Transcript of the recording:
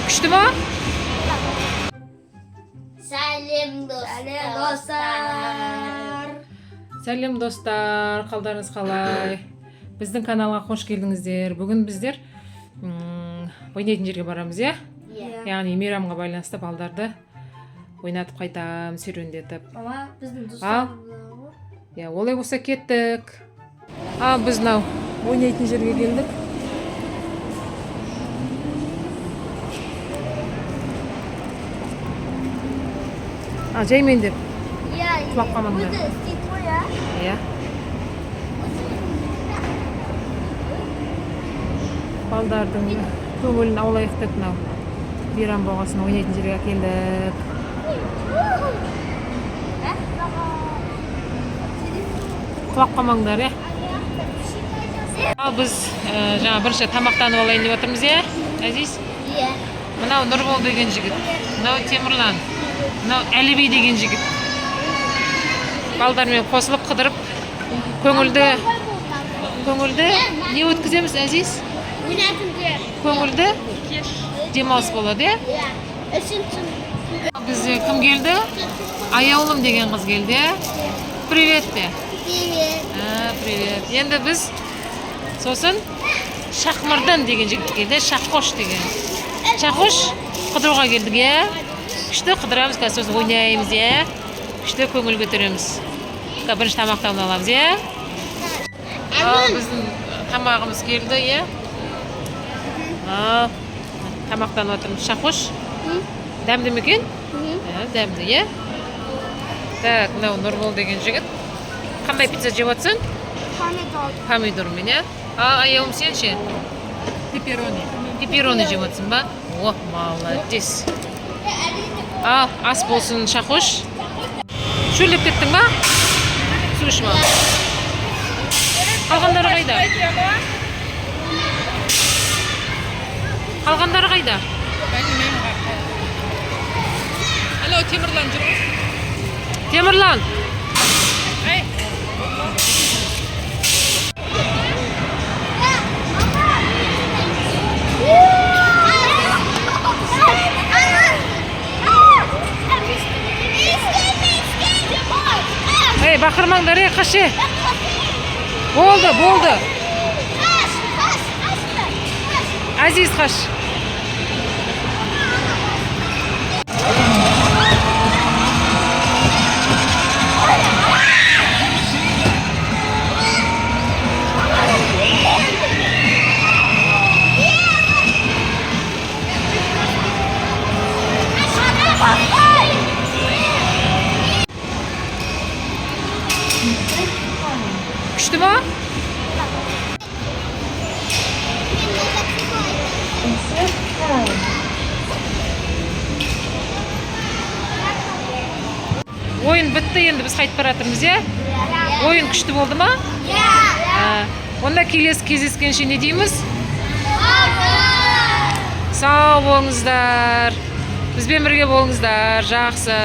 Күшті ма? Сәлем достар. Сәлем достар, қалдарыңыз қалай? Біздің каналға қош келдіңіздер. Бүгін біздер ойнайтын жерге барамыз, иә? Яғни мейрамға байланысты балдарды ойнатып қайтам, серуендетіп. Мама, біздің достар. Я, олай болса кеттік. Біз мынау ойнайтын жерге келдік. Жаймендер. Құлап қалмаңдар. Иә. Балдардың көңілін аулайық деп мынау мейрам болғасын ойнайтын жерге келдік. Құлап қалмаңдар, иә. Біз жаңа бірінші тамақтанып алайын деп отырмыз, иә, Әзиз? Иә. Мынау Нұрбол деген жігіт, мынау Темірлан, мынау Әліби деген жігіт. Балдармен қосылып қыдырып, көңілді не өткіземіз, Әзиз? Көңілді демалыс болады, иә? Бізде кім келді? Аяулым деген қыз келді, иә? Привет де. Привет. Енді біз сосын Шақмырдан деген жігіт келді, Шаққош деген. Шаққош қыдыруға келдік, иә? Күшті қыдырамыз, сосын ойнаймыз, иә? Күшті көңіл көтереміз. Бірінші тамақтан аламыз, иә? Біздің тамағымыз келді, иә? Тамақтан отырмыз. Шаққош дәмді ме екен? Дәмді, иә? Так, мынау Нұрбол деген жігіт. Қандай пицца жеп отырсың? Помидормен, иә? Аяуым сен ше? Пепперони жеп отырсың ба? О, молодец. Ас болсын, Шаққош. Шөлеп кеттің ба? Су ішіп ал. Қалғандары қайда? Қалғандары қайда? Алло, Темірлан жүр. Темірлан! Бақырмаңдар, қашы. Болды. Әзиз қаш. Күшті ма? Ойын бітті, енді біз қайтып баратырмыз, иә? Ойын күшті болды ма? Иә. Онда келесі кездескенше не дейміз? Сау болыңыздар. Бізбен бірге болыңыздар. Жақсы.